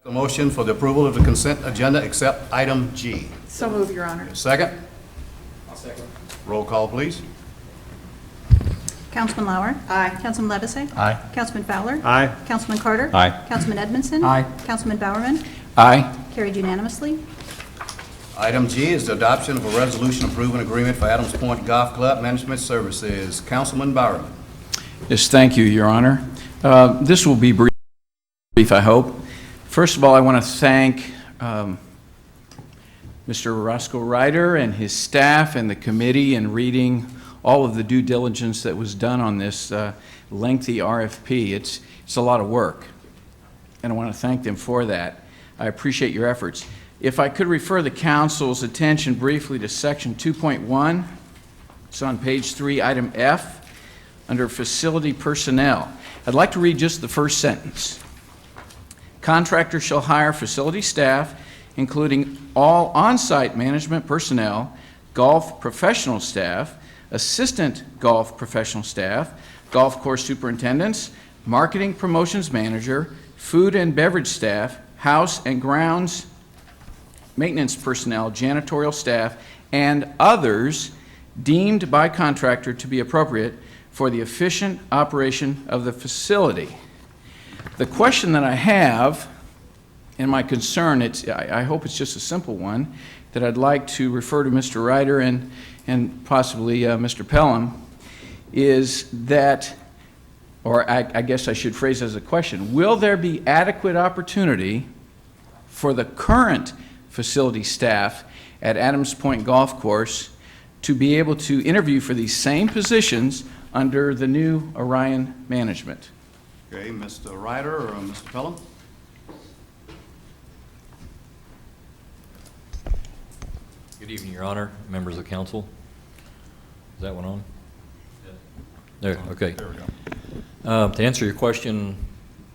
The motion for the approval of the consent agenda except item G. So move, Your Honor. Second? I'll second. Roll call, please. Councilman Lauer? Aye. Councilman Levisay? Aye. Councilman Fowler? Aye. Councilman Carter? Aye. Councilman Edmondson? Aye. Councilman Bowerman? Aye. Carried unanimously. Item G is the adoption of a resolution approving agreement for Adams Point Golf Club Management Services. Councilman Bowerman. Yes, thank you, Your Honor. This will be brief, I hope. First of all, I want to thank Mr. Roscoe Ryder and his staff and the committee in reading all of the due diligence that was done on this lengthy RFP. It's a lot of work, and I want to thank them for that. I appreciate your efforts. If I could refer the council's attention briefly to section 2.1, it's on page 3, item F, under facility personnel. I'd like to read just the first sentence. Contractor shall hire facility staff, including all on-site management personnel, golf professional staff, assistant golf professional staff, golf course superintendents, marketing promotions manager, food and beverage staff, house and grounds maintenance personnel, janitorial staff, and others deemed by contractor to be appropriate for the efficient operation of the facility. The question that I have, and my concern, I hope it's just a simple one, that I'd like to refer to Mr. Ryder and possibly Mr. Pelham, is that, or I guess I should phrase it as a question, will there be adequate opportunity for the current facility staff at Adams Point Golf Course to be able to interview for these same positions under the new Orion management? Okay, Mr. Ryder or Mr. Pelham? Good evening, Your Honor, members of council. Is that one on? There, okay. There we go. To answer your question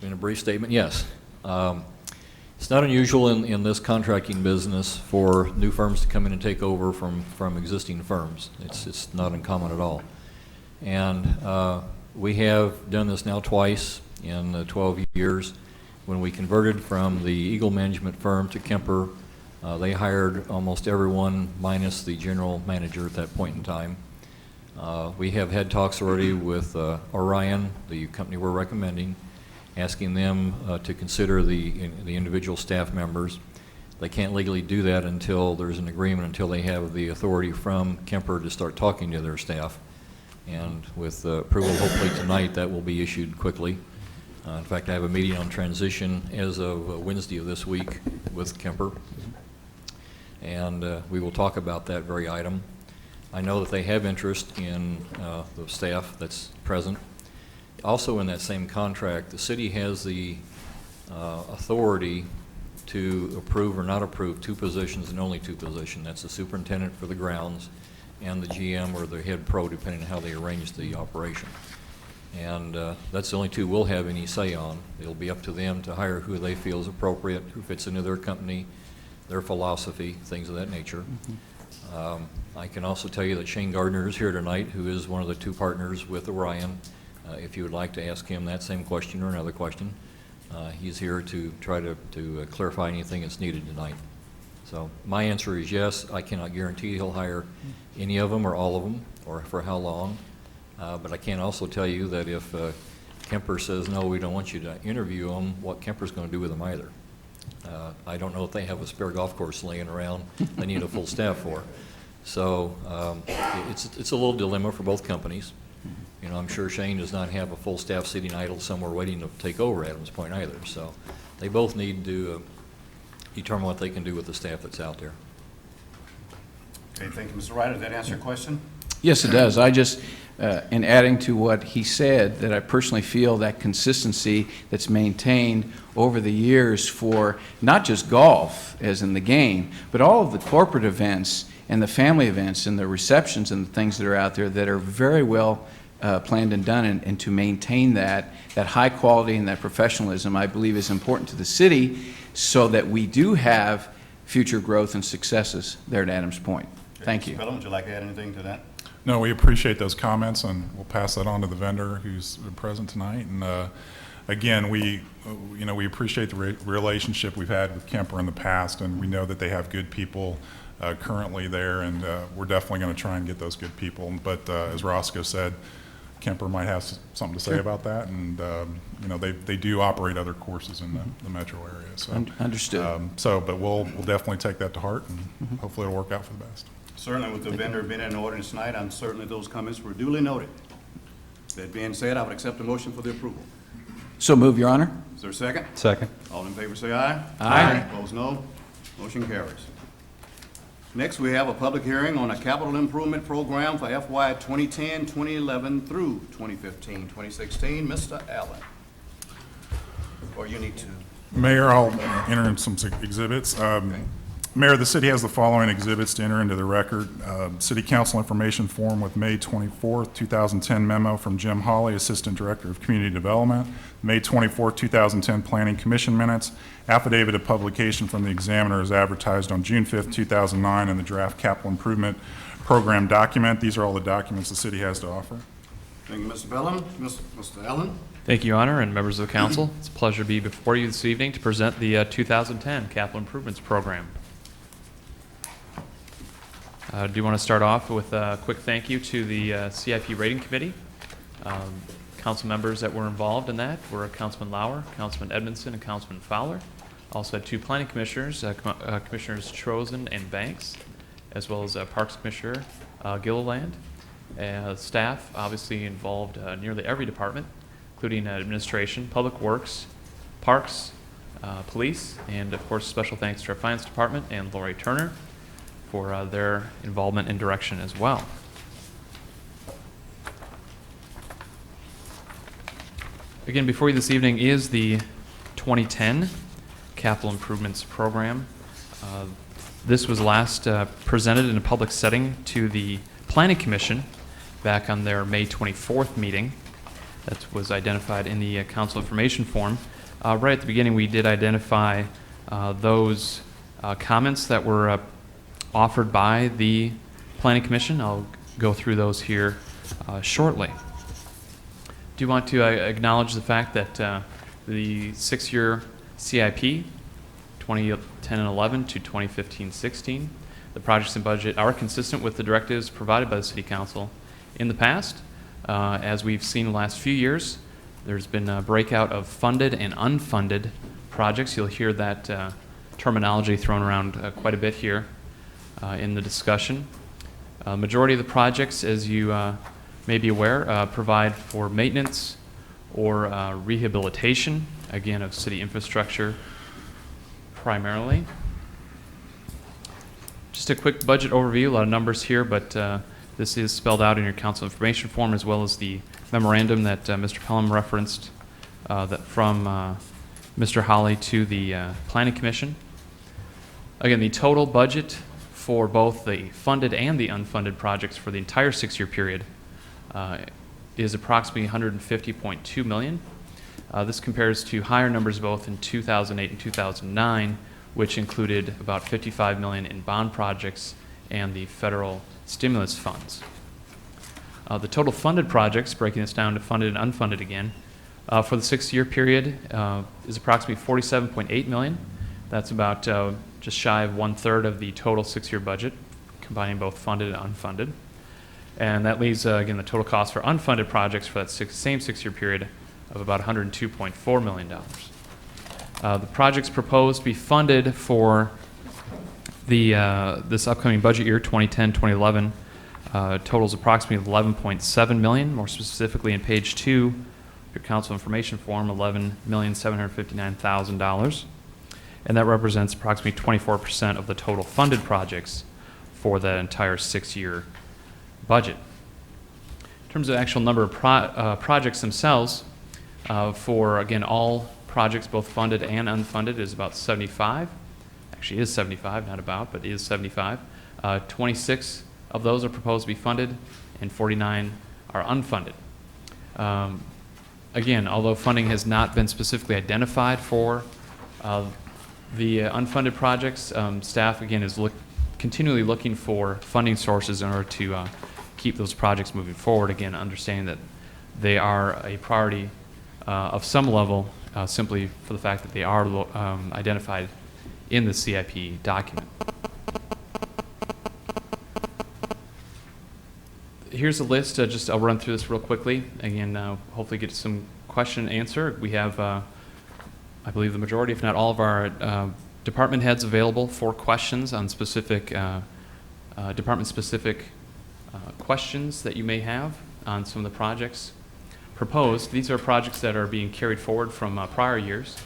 in a brief statement, yes. It's not unusual in this contracting business for new firms to come in and take over from existing firms. It's not uncommon at all. And we have done this now twice in 12 years. When we converted from the Eagle management firm to Kemper, they hired almost everyone minus the general manager at that point in time. We have had talks already with Orion, the company we're recommending, asking them to consider the individual staff members. They can't legally do that until there's an agreement, until they have the authority from Kemper to start talking to their staff. And with approval hopefully tonight, that will be issued quickly. In fact, I have a meeting on transition as of Wednesday of this week with Kemper. And we will talk about that very item. I know that they have interest in the staff that's present. Also in that same contract, the city has the authority to approve or not approve two positions and only two positions. That's the superintendent for the grounds and the GM or the head pro, depending on how they arrange the operation. And that's the only two we'll have any say on. It'll be up to them to hire who they feel is appropriate, who fits into their company, their philosophy, things of that nature. I can also tell you that Shane Gardner is here tonight, who is one of the two partners with Orion. If you would like to ask him that same question or another question, he's here to try to clarify anything that's needed tonight. So my answer is yes. I cannot guarantee he'll hire any of them or all of them or for how long. But I can also tell you that if Kemper says, no, we don't want you to interview them, what Kemper's going to do with them either. I don't know if they have a spare golf course laying around they need a full staff for. So it's a little dilemma for both companies. You know, I'm sure Shane does not have a full staff sitting idle somewhere waiting to take over Adams Point either. So they both need to determine what they can do with the staff that's out there. Okay, thank you, Mr. Ryder. Did that answer your question? Yes, it does. I just, in adding to what he said, that I personally feel that consistency that's maintained over the years for not just golf, as in the game, but all of the corporate events and the family events and the receptions and the things that are out there that are very well planned and done, and to maintain that high quality and that professionalism, I believe, is important to the city so that we do have future growth and successes there at Adams Point. Okay, Thank Mr. you. Pelham, would you like to add anything to that? No, we appreciate those comments, and we'll pass that on to the vendor who's present tonight. And again, we appreciate the relationship we've had with Kemper in the past, and we know that they have good people currently there, and we're definitely going to try and get those good people. But as Roscoe said, Kemper might have something to say about that, and they do operate other courses in the metro area. So Understood. but we'll definitely take that to heart, and hopefully it'll work out for the best. Certainly with the vendor being in ordinance tonight, I'm certainly those comments were duly noted. That being said, I would accept a motion for the approval. So move, Your Honor. Is there a second? Second. All in favor say aye. Aye. Opposed, no. Motion carries. Next, we have a public hearing on a capital improvement program for FY 2010, 2011 through 2015, 2016. Mr. Allen. Or you need to. Mayor, I'll enter in some exhibits. Mayor, the city has the following exhibits to enter into the record. City Council information form with May 24th, 2010 memo from Jim Hawley, Assistant Director of Community Development, May 24th, 2010 Planning Commission minutes, affidavit of publication from the Examiner is advertised on June 5th, 2009, and the draft capital improvement program document. These are all the documents the city has to offer. Thank you, Mr. Bellum. Mr. Allen. Thank you, Your Honor, and members of the council. It's a pleasure to be before you this evening to present the 2010 Capital Improvements Program. I do want to start off with a quick thank you to the CIP Rating Committee. Council members that were involved in that were Councilman Lauer, Councilman Edmondson, and Councilman Fowler. Also had two planning commissioners, Commissioners Trozen and Banks, as well as Parks Commissioner Gilliland. Staff obviously involved nearly every department, including administration, public works, parks, police, and of course special thanks to our finance department and Lori Turner for their involvement and direction as well. Again, before you this evening is the 2010 Capital Improvements Program. This was last presented in a public setting to the Planning Commission back on their May 24th meeting. That was identified in the council information form. Right at the beginning, we did identify those comments that were offered by the Planning Commission. I'll go through those here shortly. Do want to acknowledge the fact that the 6-year CIP, 2010 and 11 to 2015-16, the projects and budget are consistent with the directives provided by the City Council in the past. As we've seen the last few years, there's been a breakout of funded and unfunded projects. You'll hear that terminology thrown around quite a bit here in the discussion. Majority of the projects, as you may be aware, provide for maintenance or rehabilitation, again, of city infrastructure primarily. Just a quick budget overview, a lot of numbers here, but this is spelled out in your council information form as well as the memorandum that Mr. Pelham referenced that from Mr. Hawley to the Planning Commission. Again, the total budget for both the funded and the unfunded projects for the entire 6-year period is approximately $150.2 million. This compares to higher numbers both in 2008 and 2009, which included about $55 million in bond projects and the federal stimulus funds. The total funded projects, breaking this down to funded and unfunded again, for the 6-year period is approximately $47.8 million. That's about just shy of 1/3 of the total 6-year budget, combining both funded and unfunded. And that leaves, again, the total cost for unfunded projects for that same 6-year period of about $102.4 million. The projects proposed to be funded for the this upcoming budget year, 2010-2011, totals approximately $11.7 million. More specifically, in page 2 of your council information form, $11,759,000, and that represents approximately 24% of the total funded projects for the entire 6-year budget. In terms of actual number of projects themselves, for again all projects, both funded and unfunded, is about 75. Actually, is 75, not about, but is 75. 26 of those are proposed to be funded, and 49 are unfunded. Again, although funding has not been specifically identified for the unfunded projects, staff again is continually looking for funding sources in order to keep those projects moving forward. Again, understanding that they are a priority of some level, simply for the fact that they are identified in the CIP document. Here's a list. I'll run through this real quickly. Again, hopefully get some question and answer. We have, I believe, the majority, if not all, of our department heads available for questions on specific department-specific questions that you may have on some of the projects proposed. These are projects that are being carried forward from prior years.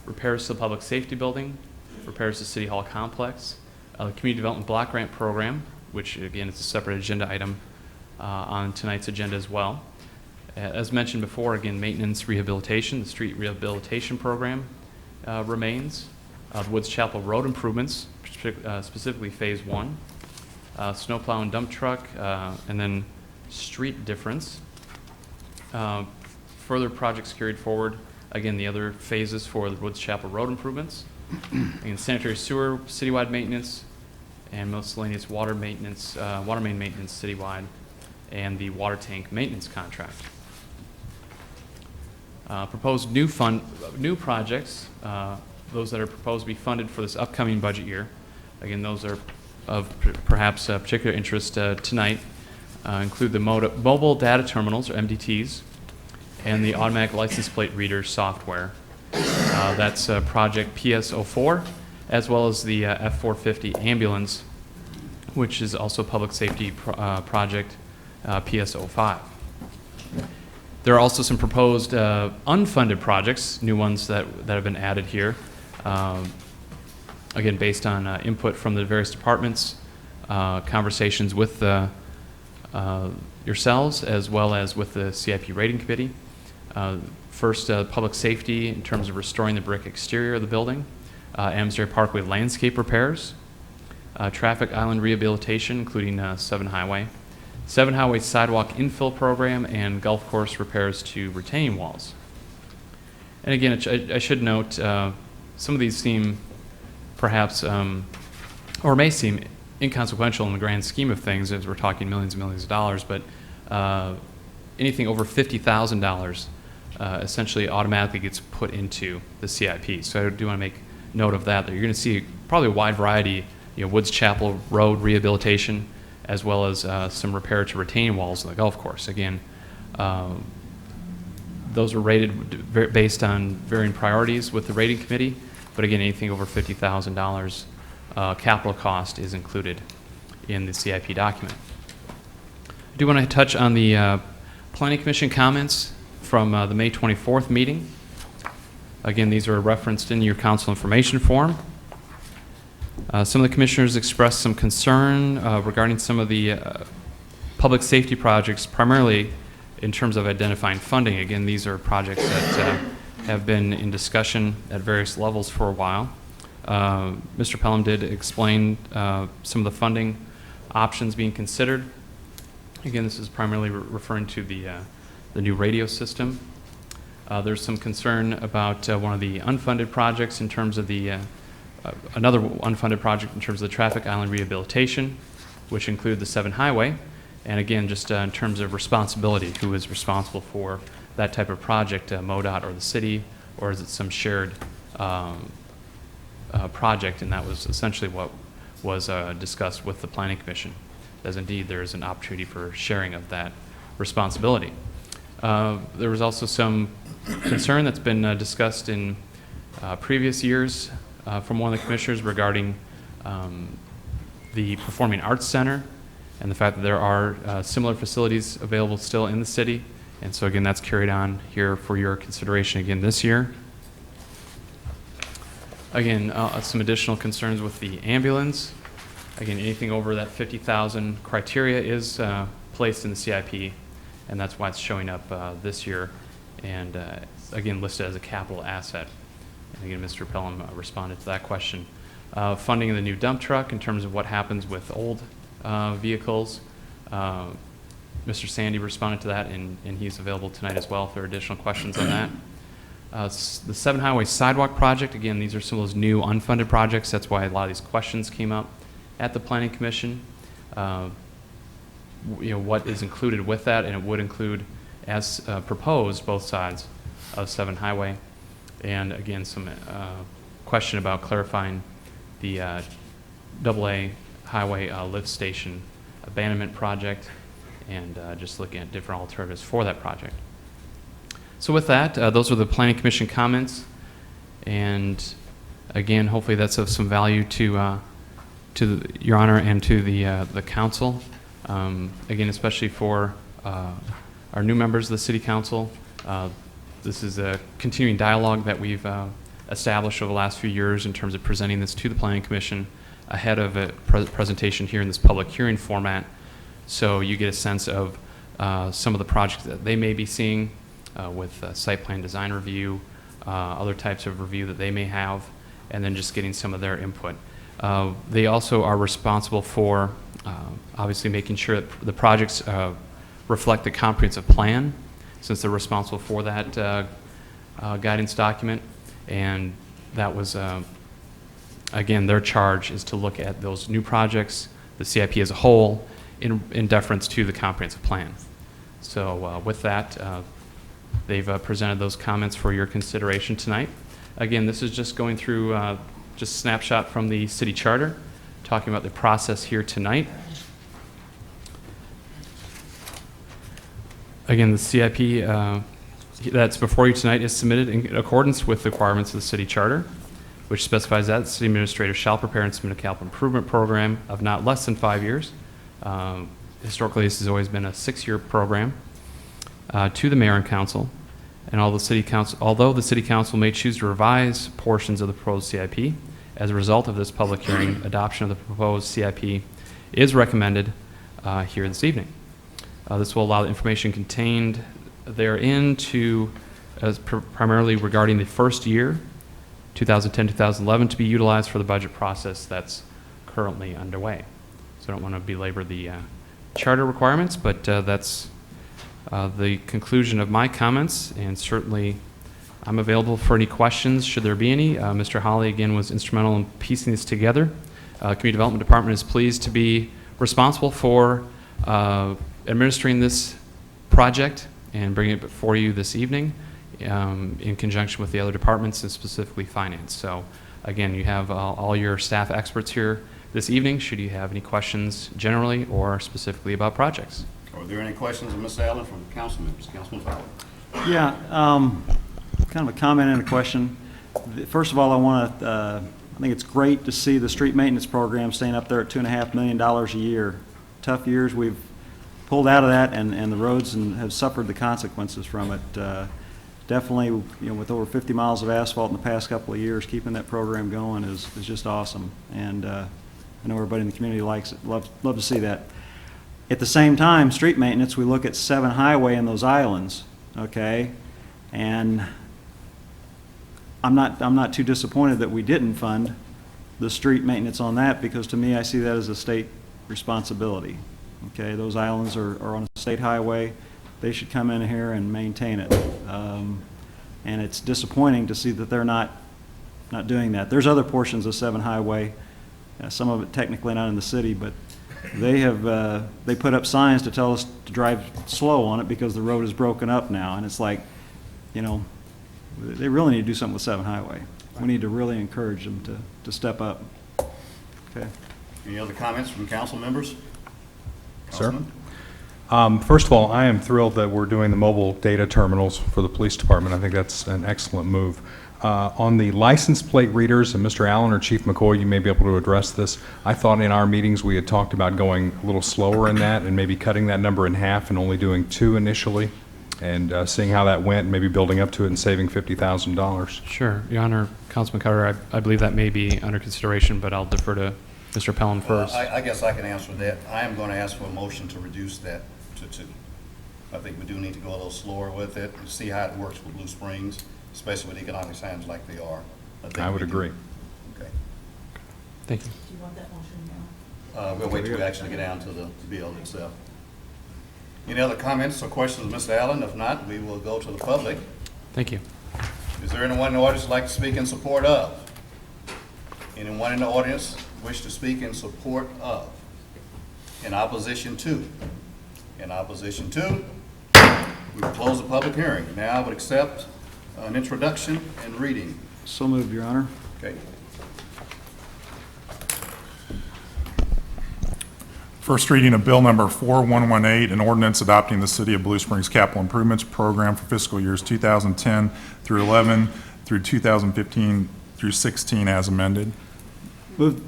Repairs to the public safety building, repairs to City Hall complex, the Community Development Block Grant Program, which again is a separate agenda item on tonight's agenda as well. As mentioned before, again, maintenance rehabilitation, the street rehabilitation program remains. The Woods Chapel road improvements, specifically phase 1, snowplow and dump truck, and then street difference. Further projects carried forward, again, the other phases for the Woods Chapel road improvements, and sanitary sewer citywide maintenance, and miscellaneous water maintenance, water main maintenance citywide, and the water tank maintenance contract. Proposed new projects, those that are proposed to be funded for this upcoming budget year. Again, those are of perhaps particular interest tonight. Include the mobile data terminals, or MDTs, and the automatic license plate reader software. That's project PS04, as well as the F450 ambulance, which is also public safety project PS05. There are also some proposed unfunded projects, new ones that have been added here. Again, based on input from the various departments, conversations with yourselves, as well as with the CIP rating committee. First, public safety in terms of restoring the brick exterior of the building, Amesbury Parkway landscape repairs, traffic island rehabilitation, including 7 Highway, 7 Highway sidewalk infill program, and golf course repairs to retaining walls. And again, I should note, some of these seem perhaps, or may seem inconsequential in the grand scheme of things, as we're talking millions and millions of dollars, but anything over $50,000 essentially automatically gets put into the CIP. So I do want to make note of that, that you're going to see probably a wide variety, Woods Chapel Road rehabilitation, as well as some repair to retaining walls on the golf course. Again, those are rated based on varying priorities with the rating committee, but again, anything over $50,000 capital cost is included in the CIP document. I do want to touch on the Planning Commission comments from the May 24th meeting. Again, these are referenced in your council information form. Some of the commissioners expressed some concern regarding some of the public safety projects, primarily in terms of identifying funding. Again, these are projects that have been in discussion at various levels for a while. Mr. Pelham did explain some of the funding options being considered. Again, this is primarily referring to the new radio system. There's some concern about one of the unfunded projects in terms of the another unfunded project in terms of the traffic island rehabilitation, which include the 7 Highway. And again, just in terms of responsibility, who is responsible for that type of project, MoDOT or the city, or is it some shared project? And that was essentially what was discussed with the Planning Commission, as indeed there is an opportunity for sharing of that responsibility. There was also some concern that's been discussed in previous years from one of the commissioners regarding the Performing Arts Center and the fact that there are similar facilities available still in the city. And so again, that's carried on here for your consideration again this year. Again, some additional concerns with the ambulance. Again, anything over that 50,000 criteria is placed in the CIP, and that's why it's showing up this year, and again, listed as a capital asset. And again, Mr. Pelham responded to that question. Funding of the new dump truck in terms of what happens with old vehicles. Mr. Sandy responded to that, and he's available tonight as well if there are additional questions on that. The 7 Highway Sidewalk project, again, these are some of those new unfunded projects. That's why a lot of these questions came up at the Planning Commission. What is included with that, and it would include as proposed, both sides of 7 Highway. And again, some question about clarifying the AA Highway lift station abandonment project, and just looking at different alternatives for that project. So with that, those are the Planning Commission comments. And again, hopefully that's of some value to Your Honor and to the council. Again, especially for our new members of the City Council. This is a continuing dialogue that we've established over the last few years in terms of presenting this to the Planning Commission ahead of a presentation here in this public hearing format. So you get a sense of some of the projects that they may be seeing with site plan design review, other types of review that they may have, and then just getting some of their input. They also are responsible for obviously making sure that the projects reflect the comprehensive plan, since they're responsible for that guidance document. And that was, again, their charge is to look at those new projects, the CIP as a whole, in deference to the comprehensive plan. So with that, they've presented those comments for your consideration tonight. Again, this is just going through just a snapshot from the city charter, talking about the process here tonight. Again, the CIP that's before you tonight is submitted in accordance with the requirements of the city charter, which specifies that the city administrator shall prepare and submit a capital improvement program of not less than 5 years. Historically, this has always been a 6-year program to the mayor and council. And although the city council may choose to revise portions of the proposed CIP, as a result of this public hearing, adoption of the proposed CIP is recommended here this evening. This will allow the information contained therein to, primarily regarding the first year, 2010-2011, to be utilized for the budget process that's currently underway. So I don't want to belabor the charter requirements, but that's the conclusion of my comments, and certainly I'm available for any questions, should there be any. Mr. Holly, again, was instrumental in piecing this together. Community Development Department is pleased to be responsible for administering this project and bringing it before you this evening in conjunction with the other departments and specifically finance. So again, you have all your staff experts here this evening, should you have any questions generally or specifically about projects. Are there any questions of Ms. Allen from council members? Councilman Fowler. Yeah, kind of a comment and a question. First of all, I think it's great to see the street maintenance program staying up there at $2.5 million a year. Tough years, we've pulled out of that, and the roads have suffered the consequences from it. Definitely, you know, with over 50 miles of asphalt in the past couple of years, keeping that program going is just awesome. And I know everybody in the community likes it, love to see that. At the same time, street maintenance, we look at 7 Highway and those islands, okay? And I'm not too disappointed that we didn't fund the street maintenance on that, because to me, I see that as a state responsibility. Okay, those islands are on a state highway. They should come in here and maintain it. And it's disappointing to see that they're not doing that. There's other portions of 7 Highway, some of it technically not in the city, but they put up signs to tell us to drive slow on it because the road is broken up now. And it's like, you know, they really need to do something with 7 Highway. We need to really encourage them to step up. Okay. Any other comments from council members? Sir? First of all, I am thrilled that we're doing the mobile data terminals for the police department. I think that's an excellent move. On the license plate readers, and Mr. Allen or Chief McCoy, you may be able to address this. I thought in our meetings we had talked about going a little slower in that and maybe cutting that number in half and only doing 2 initially, and seeing how that went, and maybe building up to it and saving $50,000. Sure, Your Honor, Councilman Carter, I believe that may be under consideration, but I'll defer to Mr. Pelham first. I guess I can answer that. I am going to ask for a motion to reduce that to 2. I think we do need to go a little slower with it and see how it works with Blue Springs, especially with economic signs like they are. I would agree. Okay. Thank you. Do you want that motion now? We'll wait till we actually get down to the bill itself. Any other comments or questions, Mr. Allen? If not, we will go to the public. Thank you. Is there anyone in the audience who'd like to speak in support of? Anyone in the audience wish to speak in support of? In opposition to? In opposition to? We will close the public hearing. Now I would accept an introduction and reading. So moved, Your Honor. Okay. First reading of Bill Number 4118, an ordinance adopting the City of Blue Springs Capital Improvements Program for fiscal years 2010 through 11 through 2015 through 16 as amended. Move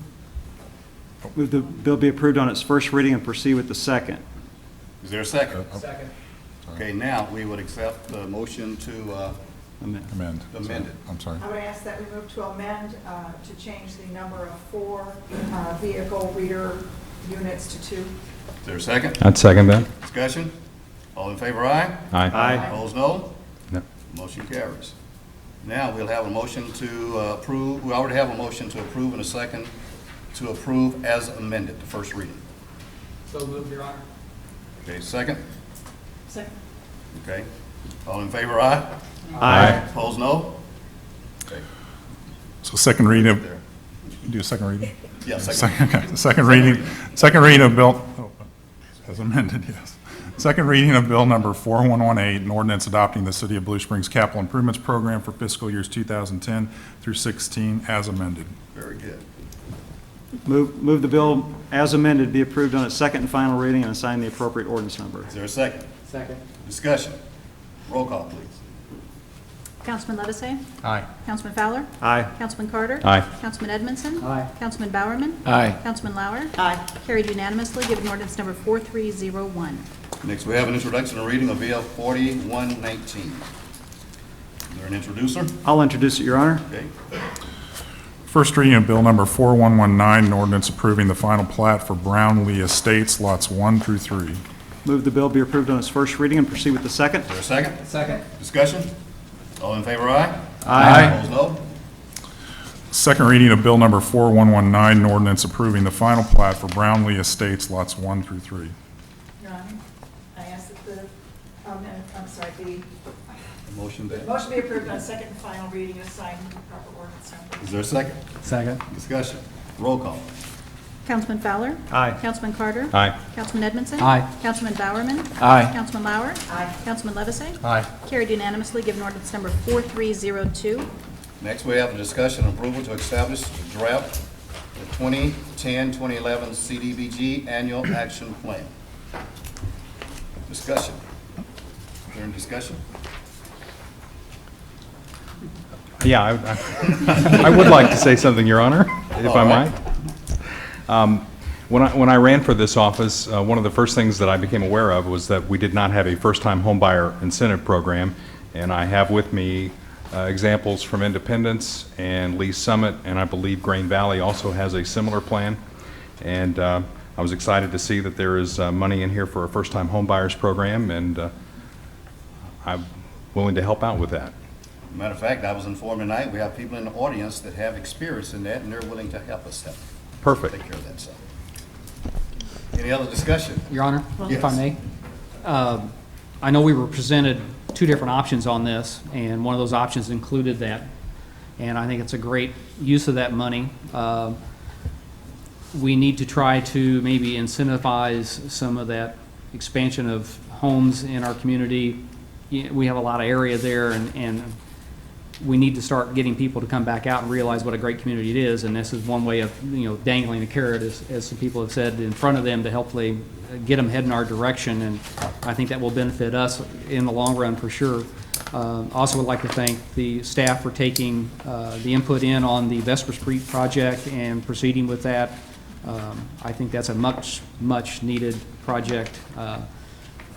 the bill be approved on its first reading and proceed with the second. Is there a second? Second. Okay, now we would accept the motion to Amend. amend it. I'm sorry. I would ask that we move to amend to change the number of 4 vehicle reader units to 2. Is there a second? I'd second that. Discussion? All in favor, aye? Aye. Aye. Opposed, no? No. Motion carries. Now we'll have a motion to approve, we already have a motion to approve and a second to approve as amended, the first reading. So moved, Your Honor. Okay, second? Second. Okay. All in favor, aye? Aye. Opposed, no? Okay. So second reading of, There. do a second reading? Yeah, second. Okay, the second reading of Bill, as amended, yes. Second reading of Bill Number 4118, an ordinance adopting the City of Blue Springs Capital Improvements Program for fiscal years 2010 through 16 as amended. Very good. Move the bill as amended be approved on its second and final reading and assign the appropriate ordinance number. Is there a second? Second. Discussion? Roll call, please. Councilman Levesey? Aye. Councilman Fowler? Aye. Councilman Carter? Aye. Councilman Edmondson? Aye. Councilman Bowerman? Aye. Councilman Lauer? Aye. Carried unanimously, giving ordinance number 4301. Next, we have an introduction and reading of Bill 4119. Is there an introducer? I'll introduce it, Your Honor. Okay. First reading of Bill Number 4119, an ordinance approving the final plat for Brownlee Estates, lots 1 through 3. Move the bill be approved on its first reading and proceed with the second. Is there a second? Second. Discussion? All in favor, aye? Aye. Opposed, no? Second reading of Bill Number 4119, an ordinance approving the final plat for Brownlee Estates, lots 1 through 3. Your Honor, I ask that the, the Motion there. motion be approved on second and final reading and assign the proper ordinance number. Is there a second? Second. Discussion? Roll call. Councilman Fowler? Aye. Councilman Carter? Aye. Councilman Edmondson? Aye. Councilman Bowerman? Aye. Councilman Lauer? Aye. Councilman Levesey? Aye. Carried unanimously, giving ordinance number 4302. Next, we have a discussion and approval to establish the draft the 2010-2011 Cdbg Annual Action Plan. Discussion. Is there any discussion? Yeah, I would like to say something, Your Honor, if All I right. might. When I ran for this office, one of the first things that I became aware of was that we did not have a first-time homebuyer incentive program, and I have with me examples from Independence and Lee Summit, and I believe Grain Valley also has a similar plan. And I was excited to see that there is money in here for a first-time homebuyers program, and I'm willing to help out with that. Matter of fact, I was informed tonight, we have people in the audience that have experience in that, and they're willing to help us help Perfect. take care of that stuff. Any other discussion? Your Honor, if I Yes. may. I know we were presented 2 different options on this, and one of those options included that. And I think it's a great use of that money. We need to try to maybe incentivize some of that expansion of homes in our community. We have a lot of area there, and we need to start getting people to come back out and realize what a great community it is, and this is one way of, dangling a carrot, as some people have said, in front of them to hopefully get them heading our direction, and I think that will benefit us in the long run for sure. Also would like to thank the staff for taking the input in on the Vesper Street project and proceeding with that. I think that's a much, much needed project.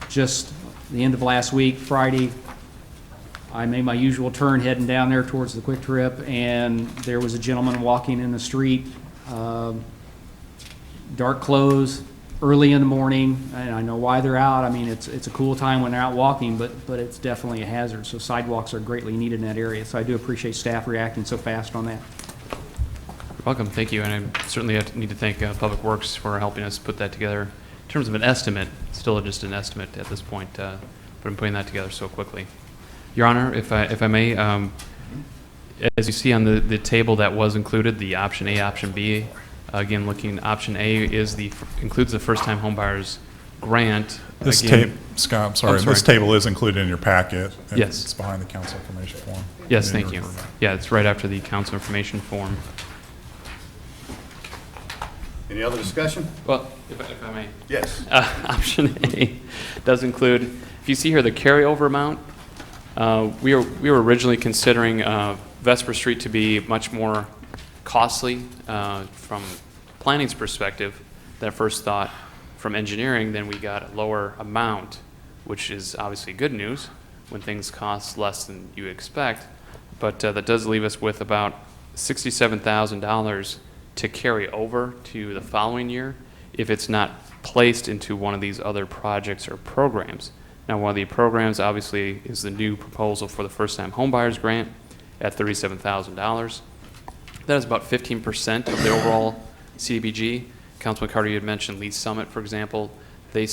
Just the end of last week, Friday, I made my usual turn heading down there towards the Quick Trip, and there was a gentleman walking in the street, dark clothes, early in the morning, and I know why they're out. I mean, it's a cool time when they're out walking, but it's definitely a hazard. So sidewalks are greatly needed in that area. So I do appreciate staff reacting so fast on that. You're welcome, thank you, and I certainly need to thank Public Works for helping us put that together. In terms of an estimate, still just an estimate at this point, but I'm putting that together so quickly. Your Honor, if I may, as you see on the table that was included, the option A, option B, again, looking, option A includes the first-time homebuyers grant. This again- Scott, I'm I'm sorry, sorry. this table is included in your packet. and Yes. It's behind the council information form. Yes, And thank your- you. Yeah, it's right after the council information form. Any other discussion? Well, if I may. Yes. Option A does include, if you see here, the carryover amount, we were originally considering Vesper Street to be much more costly from planning's perspective than I first thought. From engineering, then we got a lower amount, which is obviously good news when things cost less than you expect. But that does leave us with about $67,000 to carry over to the following year if it's not placed into one of these other projects or programs. Now, one of the programs obviously is the new proposal for the first-time homebuyers grant at $37,000. That is about 15% of the overall CDBG. Councilman Carter, you had mentioned Lee's Summit, for example. They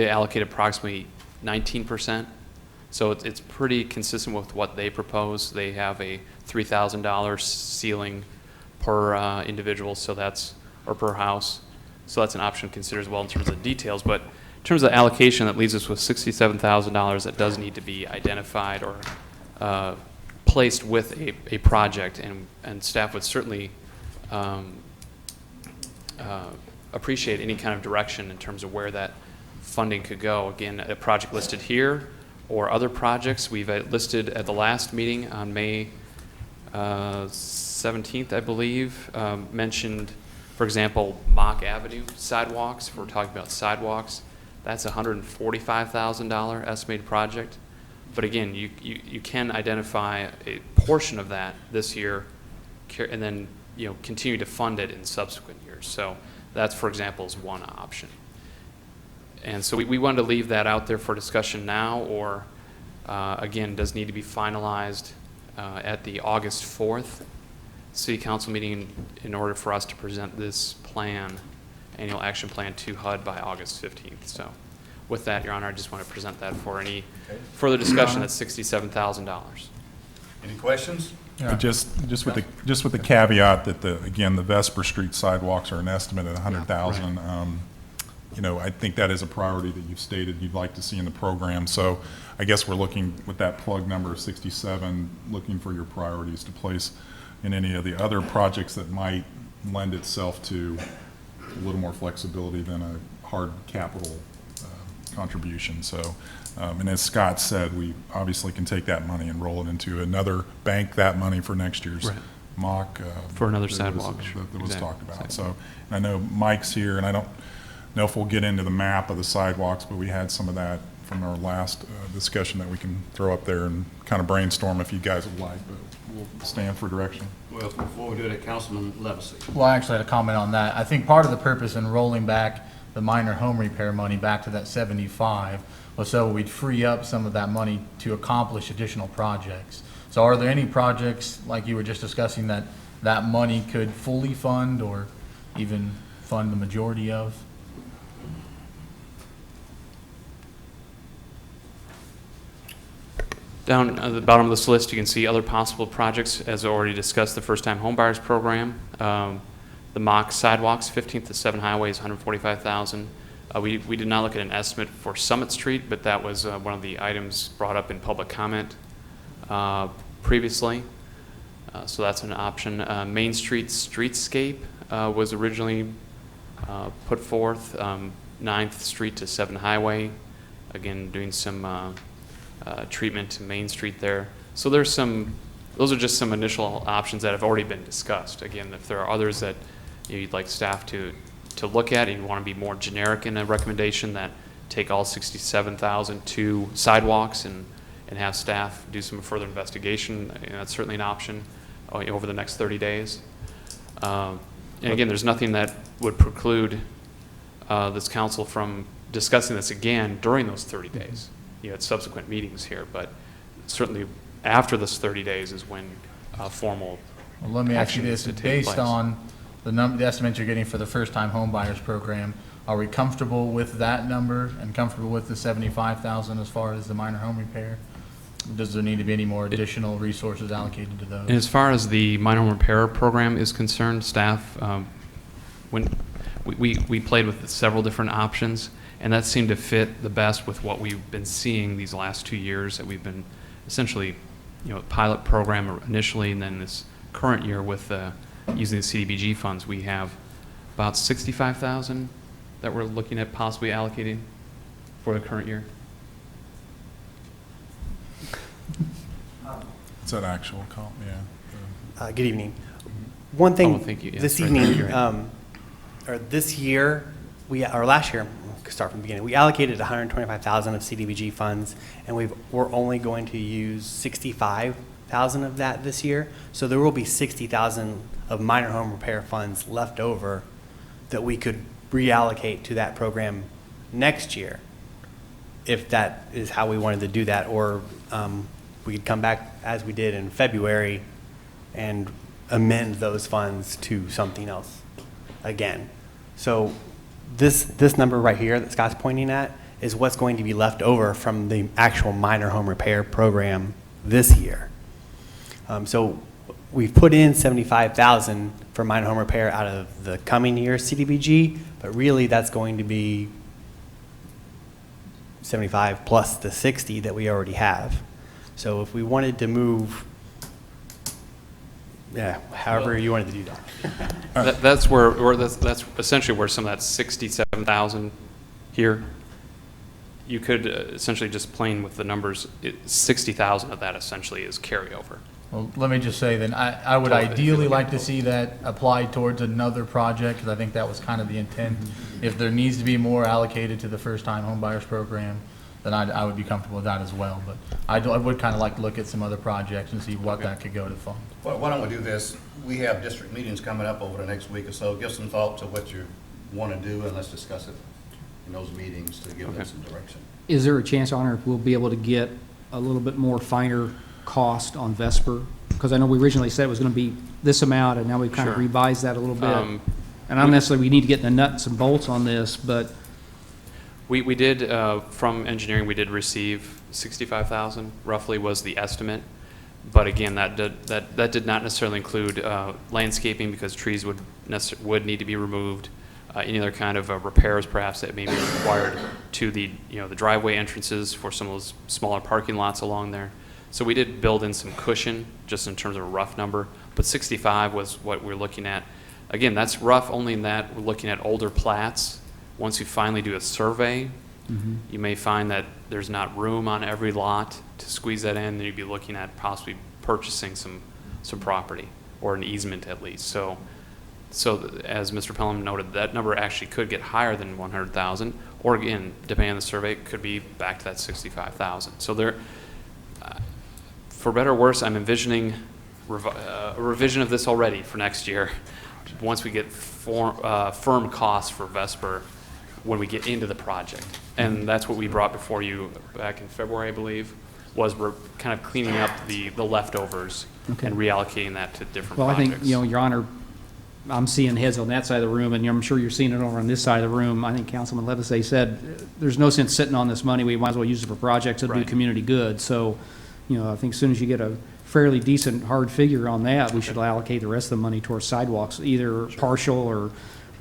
allocate approximately 19%. So it's pretty consistent with what they propose. They have a $3,000 ceiling per individual, or per house. So that's an option to consider as well in terms of details. But in terms of allocation, that leaves us with $67,000 that does need to be identified or placed with a project, and staff would certainly appreciate any kind of direction in terms of where that funding could go. Again, a project listed here or other projects we've listed at the last meeting on May 17th, I believe, mentioned, for example, Mock Avenue sidewalks. If we're talking about sidewalks, that's a $145,000 estimated project. But again, you can identify a portion of that this year and then continue to fund it in subsequent years. So that's, for example, is one option. And so we wanted to leave that out there for discussion now, or again, does need to be finalized at the August 4th City Council meeting in order for us to present this plan, annual action plan to HUD by August 15th. So with that, Your Honor, I just want to present that for any further discussion. That's $67,000. Any questions? Just with the caveat that again, the Vesper Street sidewalks are an estimate at 100,000. I think that is a priority that you've stated you'd like to see in the program. So I guess we're looking with that plug number of 67, looking for your priorities to place in any of the other projects that might lend itself to a little more flexibility than a hard capital contribution. So, and as Scott said, we obviously can take that money and roll it into another bank that money for next year's mock. For another that sidewalk. That was talked about. So, and I know Mike's here, and I don't know if we'll get into the map of the sidewalks, but we had some of that from our last discussion that we can throw up there and kind of brainstorm if you guys would like, but we'll stand for direction. Well, before we do that, Councilman Levacy. Well, I actually had a comment on that. I think part of the purpose in rolling back the minor home repair money back to that 75 was so we'd free up some of that money to accomplish additional projects. So are there any projects, like you were just discussing, that money could fully fund or even fund the majority of? Down at the bottom of this list, you can see other possible projects, as already discussed, the first-time homebuyers program, the mock sidewalks, 15th to 7 highways, $145,000. We did not look at an estimate for Summit Street, but that was one of the items brought up in public comment previously. So that's an option. Main Street Streetscape was originally put forth, 9th Street to 7 Highway, again doing some treatment to Main Street there. So those are just some initial options that have already been discussed. Again, if there are others that you'd like staff to look at, and you want to be more generic in a recommendation that take all 67,000 to sidewalks and have staff do some further investigation, that's certainly an option over the next 30 days. And again, there's nothing that would preclude this council from discussing this again during those 30 days. At subsequent meetings here, but certainly after this 30 days is when formal Well, let me ask you action this, needs to take based place. on the estimates you're getting for the first-time homebuyers program, are we comfortable with that number and comfortable with the 75,000 as far as the minor home repair? Does there need to be any more additional resources allocated to those? And as far as the minor home repair program is concerned, staff, when we played with several different options, And that seemed to fit the best with what we've been seeing these last 2 years that we've been essentially, pilot program initially, and then this current year with using the CDBG funds, we have about 65,000 that we're looking at possibly allocating for the current year. It's that actual call, yeah. Good evening. One thing thank you. Yeah, this right there, evening, you're right. or this year, or last year, we'll start from the beginning, we allocated 125,000 of CDBG funds, and we're only going to use 65,000 of that this year. So there will be 60,000 of minor home repair funds left over that we could reallocate to that program next year, if that is how we wanted to do that, or we could come back as we did in February and amend those funds to something else again. So this number right here that Scott's pointing at is what's going to be left over from the actual minor home repair program this year. So we've put in 75,000 for minor home repair out of the coming year's CDBG, but really that's going to be 75 plus the 60 that we already have. So if we wanted to move, however you wanted to do that. That's essentially where some of that 67,000 here, you could essentially just plain with the numbers, 60,000 of that essentially is carryover. Well, let me just say then, I would ideally like to see that applied towards another project, because I think that was kind of the intent. If there needs to be more allocated to the first-time homebuyers program, then I would be comfortable with that as well. But I would kind of like to look at some other projects and see what that could go to fund. Well, why don't we do this? We have district meetings coming up over the next week or so. Give some thought to what you want to do, and let's discuss it in those meetings to give them some direction. Is there a chance, Honor, we'll be able to get a little bit more finer cost on Vesper? Because I know we originally said it was going to be this amount, and now we've kind of Sure. revised that a little bit. And not necessarily we need to get the nuts and bolts on this, but We did, from engineering, we did receive 65,000 roughly was the estimate. But again, that did not necessarily include landscaping, because trees would need to be removed. Any other kind of repairs perhaps that may be required to the driveway entrances for some of those smaller parking lots along there. So we did build in some cushion just in terms of a rough number, but 65 was what we're looking at. Again, that's rough only in that we're looking at older plats. Once you finally do a survey, you may find that there's not room on every lot to squeeze that in, then you'd be looking at possibly purchasing some property, or an easement at least. So as Mr. Pelham noted, that number actually could get higher than 100,000, or again, depending on the survey, it could be back to that 65,000. So there, for better or worse, I'm envisioning a revision of this already for next year. Once we get firm costs for Vesper when we get into the project. And that's what we brought before you back in February, I believe, was we're kind of cleaning up the leftovers and reallocating that to different well, projects. I think, Your Honor, I'm seeing heads on that side of the room, and I'm sure you're seeing it over on this side of the room. I think Councilman Levisay said, there's no sense sitting on this money. We might as well use it for projects that do Right. community good. So, I think as soon as you get a fairly decent hard figure on that, we should allocate the rest of the money towards sidewalks, either partial or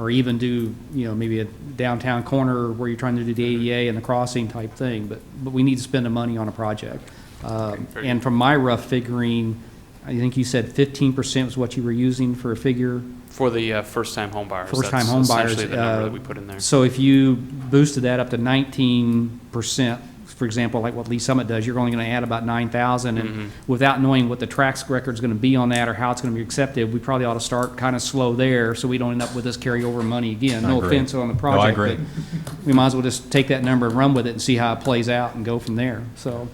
even do, maybe a downtown corner where you're trying to do the ADA and the crossing type thing. But we need to spend the money on a project. And from my rough figuring, I think you said 15% was what you were using for a figure. For the first-time home buyers. First-time That's home buyers. essentially the number that we put in there. So if you boosted that up to 19%, for example, like what Lee Summit does, you're only going to add about 9,000. And without knowing what the track record is going to be on that or how it's going to be accepted, we probably ought to start kind of slow there so we don't end up with this carryover money again. No offense on the project. I agree. But we might as well just take that number and run with it and see how it plays out and go from there. So.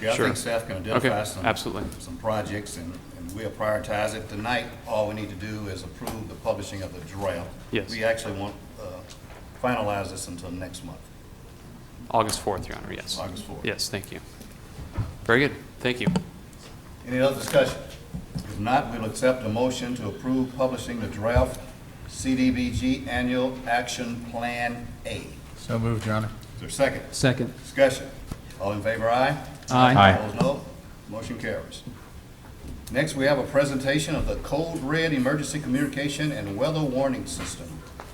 Yeah, I think staff can identify absolutely. some projects, and we'll prioritize it. Tonight, all we need to do is approve the publishing of the draft. Yes. We actually won't finalize this until next month. August 4th, Your Honor, yes. August 4th. Yes, thank you. Very good, thank you. Any other discussion? If not, we'll accept a motion to approve publishing the draft CDBG Annual Action Plan A. So moved, Your Honor. Is there a second? Second. Discussion. All in favor, aye? Aye. Opposed, no. Motion carries. Next, we have a presentation of the Code Red Emergency Communication and Weather Warning System.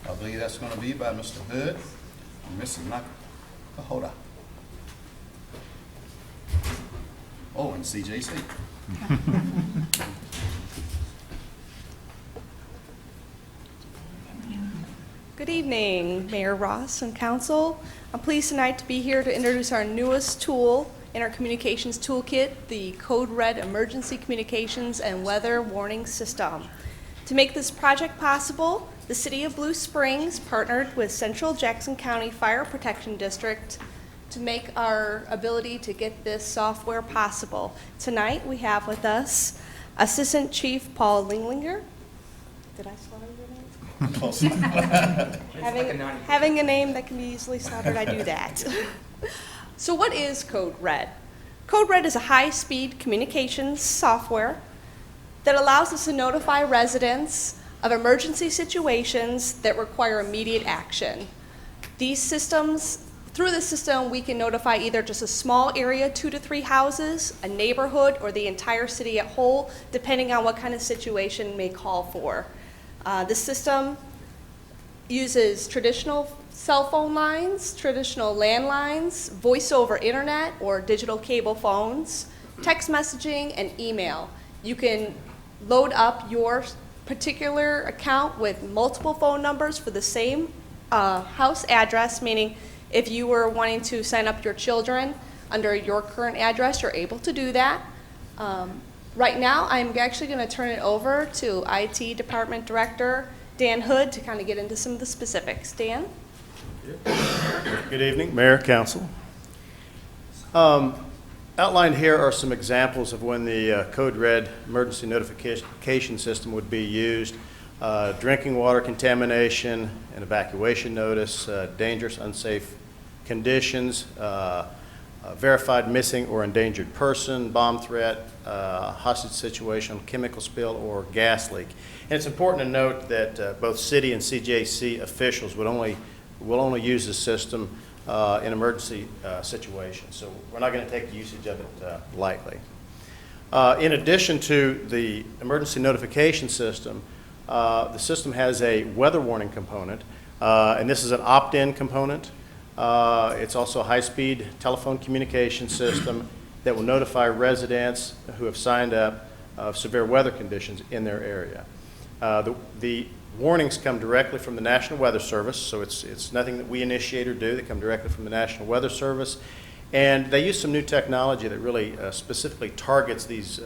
I believe that's going to be by Mr. Hood and Mrs. Knuckles. Hold on. Oh, and CJC. Good evening, Mayor Ross and Council. I'm pleased tonight to be here to introduce our newest tool in our communications toolkit, the Code Red Emergency Communications and Weather Warning System. To make this project possible, the City of Blue Springs partnered with Central Jackson County Fire Protection District to make our ability to get this software possible. Tonight, we have with us Assistant Chief Paul Linglinger. Did I slaughter your name? Close. Having a name that can be easily slaughtered, I do that. So what is Code Red? Code Red is a high-speed communications software that allows us to notify residents of emergency situations that require immediate action. These systems, through the system, we can notify either just a small area, 2 to 3 houses, a neighborhood, or the entire city at whole, depending on what kind of situation may call for. The system uses traditional cell phone lines, traditional landlines, voice over internet or digital cable phones, text messaging, and email. You can load up your particular account with multiple phone numbers for the same house address, meaning if you were wanting to sign up your children under your current address, you're able to do that. Right now, I'm actually going to turn it over to IT Department Director Dan Hood to kind of get into some of the specifics. Dan? Good evening, Mayor, Council. Outlined here are some examples of when the Code Red emergency notification system would be used. Drinking water contamination, an evacuation notice, dangerous, unsafe conditions, verified missing or endangered person, bomb threat, hostage situation, chemical spill, or gas leak. And it's important to note that both city and CJC officials will only use this system in emergency situations. So we're not going to take the usage of it lightly. In addition to the emergency notification system, the system has a weather warning component, and this is an opt-in component. It's also a high-speed telephone communication system that will notify residents who have signed up of severe weather conditions in their area. The warnings come directly from the National Weather Service, so it's nothing that we initiate or do. They come directly from the National Weather Service, and they use some new technology that really specifically targets these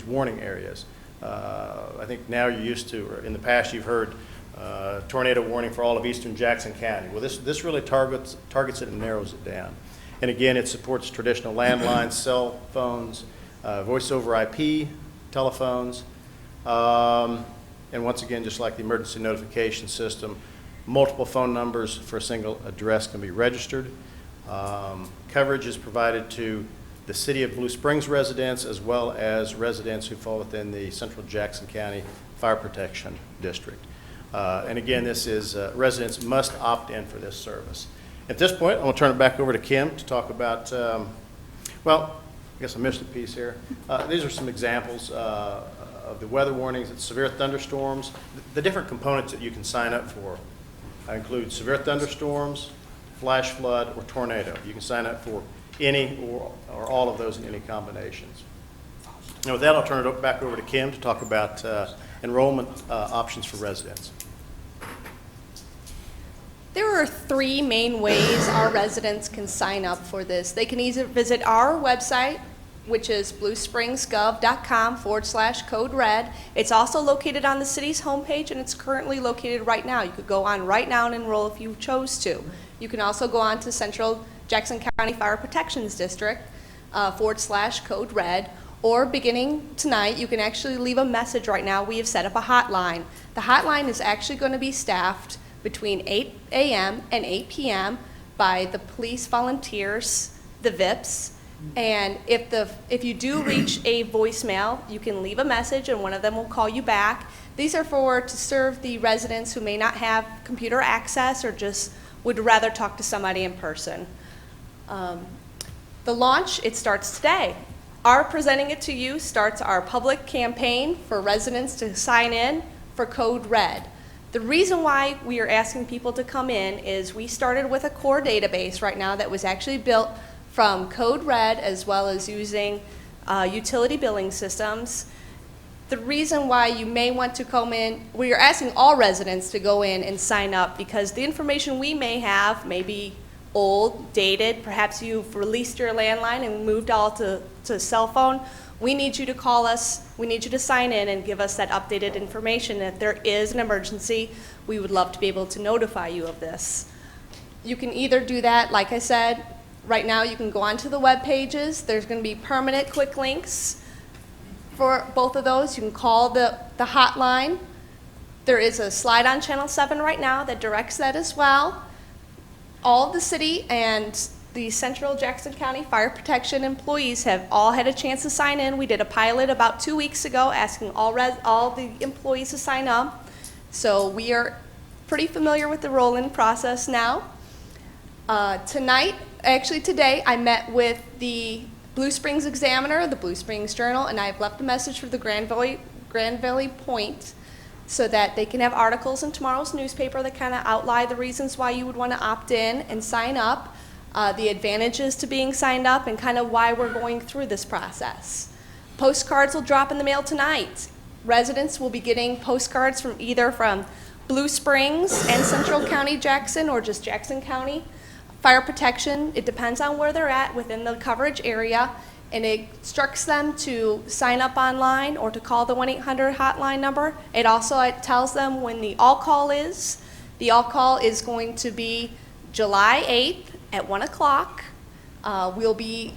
warning areas. I think now you're used to, or in the past you've heard tornado warning for all of eastern Jackson County. Well, this really targets it and narrows it down. And again, it supports traditional landlines, cell phones, voice over IP, telephones, and once again, just like the emergency notification system, multiple phone numbers for a single address can be registered. Coverage is provided to the City of Blue Springs residents as well as residents who fall within the Central Jackson County Fire Protection District. And again, this is residents must opt in for this service. At this point, I'm going to turn it back over to Kim to talk about, well, I guess I missed a piece here. These are some examples of the weather warnings. It's severe thunderstorms. The different components that you can sign up for include severe thunderstorms, flash flood, or tornado. You can sign up for any or all of those in any combinations. And with that, I'll turn it back over to Kim to talk about enrollment options for residents. There are 3 main ways our residents can sign up for this. They can either visit our website, which is bluespringsgov.com/code red. It's also located on the city's homepage, and it's currently located right now. You could go on right now and enroll if you chose to. You can also go on to Central Jackson County Fire Protections District /code red, or beginning tonight, you can actually leave a message right now. We have set up a hotline. The hotline is actually going to be staffed between 8 a.m. and 8 p.m. by the police volunteers, the VIPs, and if you do reach a voicemail, you can leave a message and one of them will call you back. These are to serve the residents who may not have computer access or just would rather talk to somebody in person. The launch, it starts today. Our presenting it to you starts our public campaign for residents to sign in for Code Red. The reason why we are asking people to come in is we started with a core database right now that was actually built from Code Red as well as using utility billing systems. The reason why you may want to come in, we are asking all residents to go in and sign up because the information we may have may be old, dated, perhaps you've released your landline and moved all to cell phone. We need you to call us, we need you to sign in and give us that updated information. If there is an emergency, we would love to be able to notify you of this. You can either do that, like I said, right now you can go onto the web pages. There's going to be permanent quick links for both of those. You can call the hotline. There is a slide on Channel 7 right now that directs that as well. All of the city and the Central Jackson County Fire Protection employees have all had a chance to sign in. We did a pilot about 2 weeks ago asking all the employees to sign up. So we are pretty familiar with the roll-in process now. Today, I met with the Blue Springs Examiner, the Blue Springs Journal, and I've left a message for the Grand Valley Point so that they can have articles in tomorrow's newspaper that kind of outline the reasons why you would want to opt in and sign up, the advantages to being signed up, and kind of why we're going through this process. Postcards will drop in the mail tonight. Residents will be getting postcards from either from Blue Springs and Central County Jackson or just Jackson County Fire Protection. It depends on where they're at within the coverage area, and it instructs them to sign up online or to call the 1-800 hotline number. It also tells them when the all-call is. The all-call is going to be July 8th at 1 o'clock. We'll be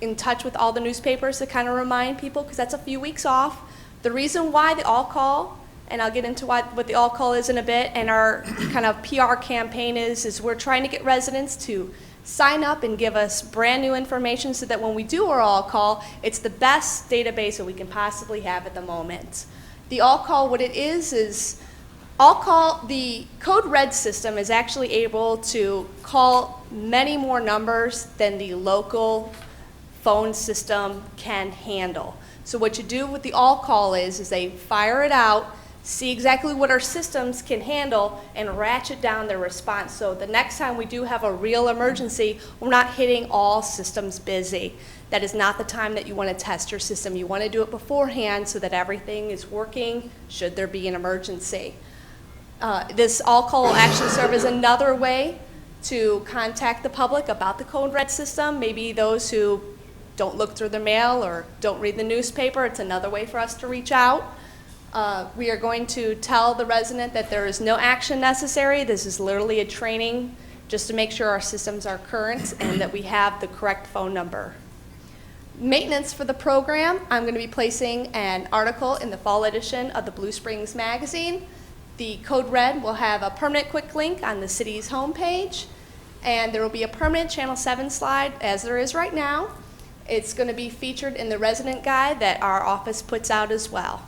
in touch with all the newspapers to kind of remind people, because that's a few weeks off. The reason why the all-call, and I'll get into what the all-call is in a bit, and our kind of PR campaign is we're trying to get residents to sign up and give us brand new information so that when we do our all-call, it's the best database that we can possibly have at the moment. The all-call, what it is all-call, the Code Red system is actually able to call many more numbers than the local phone system can handle. So what you do with the all-call is they fire it out, see exactly what our systems can handle, and ratchet down their response. So the next time we do have a real emergency, we're not hitting all systems busy. That is not the time that you want to test your system. You want to do it beforehand so that everything is working should there be an emergency. This all-call will actually serve as another way to contact the public about the Code Red system. Maybe those who don't look through their mail or don't read the newspaper, it's another way for us to reach out. We are going to tell the resident that there is no action necessary. This is literally a training just to make sure our systems are current and that we have the correct phone number. Maintenance for the program, I'm going to be placing an article in the fall edition of the Blue Springs magazine. The Code Red will have a permanent quick link on the city's homepage, and there will be a permanent Channel 7 slide, as there is right now. It's going to be featured in the resident guide that our office puts out as well.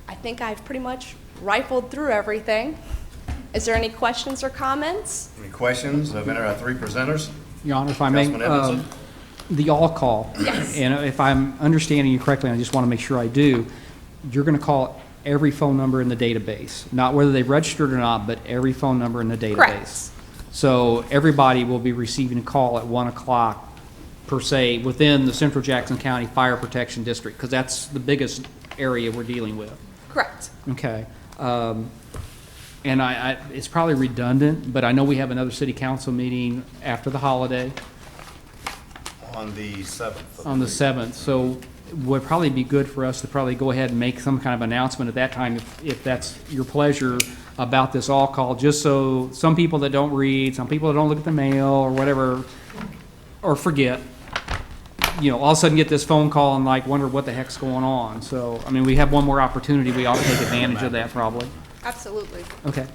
I think I've pretty much rifled through everything. Is there any questions or comments? Any questions of any of our three presenters? Your Honor, if I may, Councilman Edmondson? the all-call. Yes. And if I'm understanding you correctly, I just want to make sure I do, you're going to call every phone number in the database, not whether they've registered or not, but every phone number in the database. Correct. So everybody will be receiving a call at 1 o'clock, per se, within the Central Jackson County Fire Protection District, because that's the biggest area we're dealing with. Correct. Okay. And it's probably redundant, but I know we have another city council meeting after the holiday On the 7th. on the 7th. So would probably be good for us to probably go ahead and make some kind of announcement at that time, if that's your pleasure, about this all call, just so some people that don't read, some people that don't look at the mail or whatever, or forget, all of a sudden get this phone call and wonder what the heck's going on. So, I mean, we have one more opportunity. We ought to take advantage of that probably. Absolutely. Okay.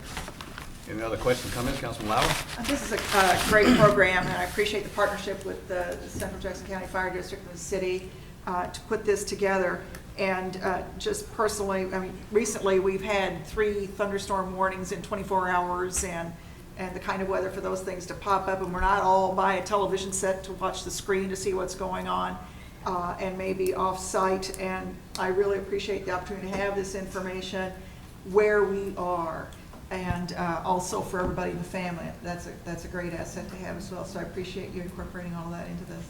Any other questions, comments, Councilman Lauer? This is a great program, and I appreciate the partnership with the Central Jackson County Fire District and the city to put this together. And just personally, I mean, recently we've had 3 thunderstorm warnings in 24 hours and the kind of weather for those things to pop up, and we're not all by a television set to watch the screen to see what's going on and maybe off-site. And I really appreciate the opportunity to have this information. where we are, and also for everybody in the family. That's a great asset to have as well, so I appreciate you incorporating all of that into this.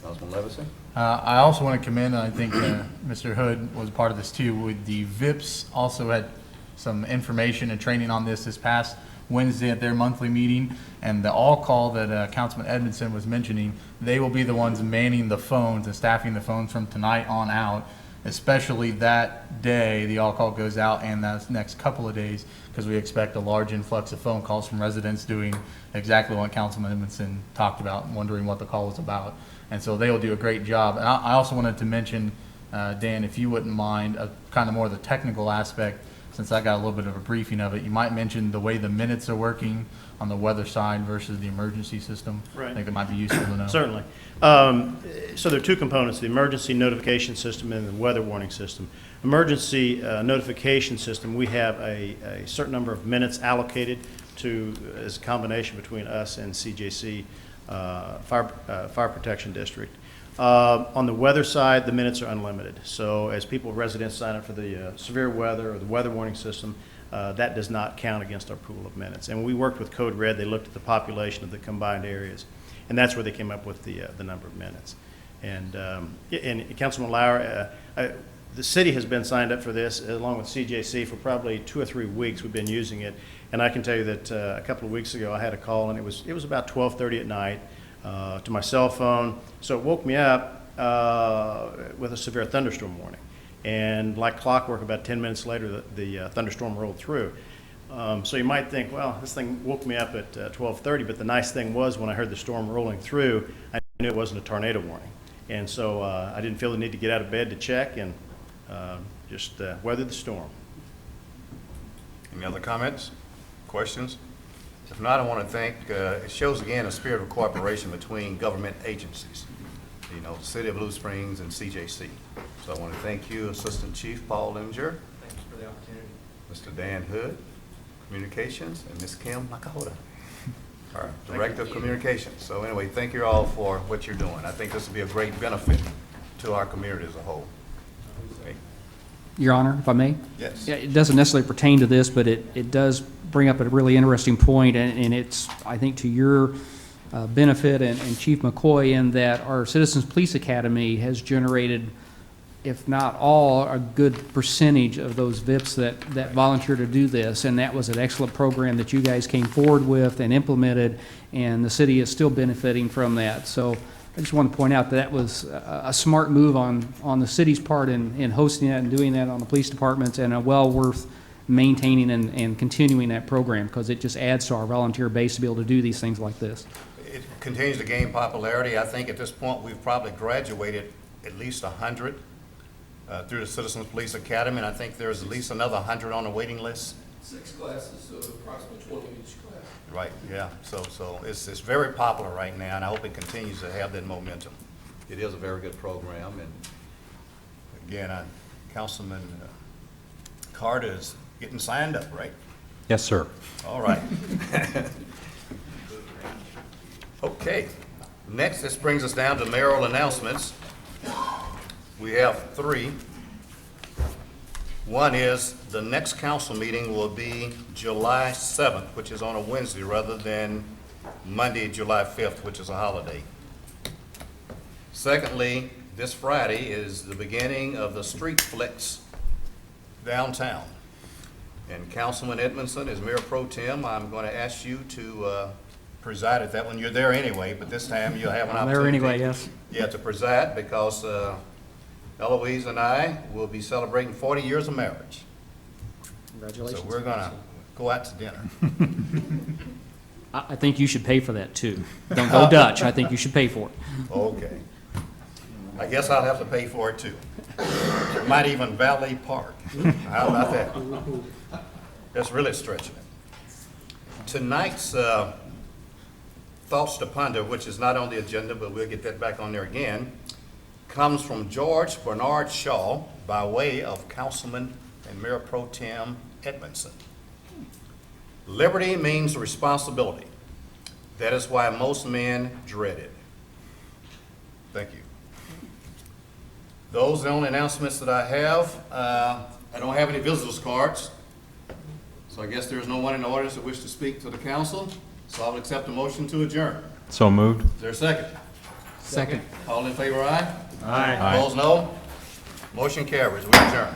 Councilman Levison? I also want to commend, and I think Mr. Hood was part of this too, with the VIPs also had some information and training on this past Wednesday at their monthly meeting, and the all-call that Councilman Edmondson was mentioning, they will be the ones manning the phones and staffing the phones from tonight on out, especially that day the all-call goes out and that next couple of days, because we expect a large influx of phone calls from residents doing exactly what Councilman Edmondson talked about, wondering what the call was about. And so they will do a great job. And I also wanted to mention, Dan, if you wouldn't mind, kind of more of the technical aspect, since I got a little bit of a briefing of it. You might mention the way the minutes are working on the weather side versus the emergency system. Right. I think that might be useful to know. Certainly. So there are two components, the emergency notification system and the weather warning system. Emergency notification system, we have a certain number of minutes allocated to, as a combination between us and CJC Fire Protection District. On the weather side, the minutes are unlimited. So as residents sign up for the severe weather or the weather warning system, that does not count against our pool of minutes. And when we worked with Code Red, they looked at the population of the combined areas, and that's where they came up with the number of minutes. And Councilman Lauer, the city has been signed up for this, along with CJC, for probably 2 or 3 weeks. We've been using it, and I can tell you that a couple of weeks ago I had a call, and it was about 12:30 at night to my cell phone. So it woke me up with a severe thunderstorm warning, and like clockwork, about 10 minutes later, the thunderstorm rolled through. So you might think, well, this thing woke me up at 12:30, but the nice thing was when I heard the storm rolling through, I knew it wasn't a tornado warning. And so I didn't feel the need to get out of bed to check, and just weathered the storm. Any other comments, questions? If not, I want to thank, it shows again a spirit of cooperation between government agencies, you know, the City of Blue Springs and CJC. So I want to thank you, Assistant Chief Paul Limger. Thanks for the opportunity. Mr. Dan Hood, Communications, and Ms. Kim Nakahota, our Director of Communications. So anyway, thank you all for what you're doing. I think this will be a great benefit to our community as a whole. Okay. Your Honor, if I may? Yes. Yeah, it doesn't necessarily pertain to this, but it does bring up a really interesting point, and it's, I think, to your benefit and Chief McCoy, in that our Citizens Police Academy has generated, if not all, a good percentage of those VIPs that volunteer to do this, and that was an excellent program that you guys came forward with and implemented, and the city is still benefiting from that. So I just want to point out that was a smart move on the city's part in hosting that and doing that on the police departments, and well worth maintaining and continuing that program, because it just adds to our volunteer base to be able to do these things like this. It continues to gain popularity. I think at this point we've probably graduated at least 100 through the Citizens Police Academy, and I think there's at least another 100 on the waiting list. 6 classes, so approximately 20 each class. Right, yeah, so it's very popular right now, and I hope it continues to have that momentum. It is a very good program, and again, Councilman Carter is getting signed up, right? Yes, sir. All right. Okay, next, this brings us down to mayoral announcements. We have 3. One is the next council meeting will be July 7th, which is on a Wednesday, rather than Monday, July 5th, which is a holiday. Secondly, this Friday is the beginning of the Street Flicks downtown. And Councilman Edmondson, as Mayor Pro Tem, I'm going to ask you to preside at that one. You're there anyway, but this time you'll have an I'm opportunity. there anyway, yes. Yeah, to preside, because Eloise and I will be celebrating 40 years of marriage. Congratulations. So we're going to go out to dinner. I think you should pay for that, too. Don't go Dutch. I think you should pay for it. Okay. I guess I'll have to pay for it, too. Might even valet park. How about that? That's really stretching it. Tonight's Thoughts to Ponder, which is not on the agenda, but we'll get that back on there again, comes from George Bernard Shaw by way of Councilman and Mayor Pro Tem Edmondson. Liberty means responsibility. That is why most men dread it. Thank you. Those are the only announcements that I have. I don't have any visitors cards, so I guess there's no one in the audience that wishes to speak to the council, so I'll accept a motion to adjourn. So moved. Is there a second? Second. All in favor, aye? Aye. Opposed, no? Motion carries. We adjourn.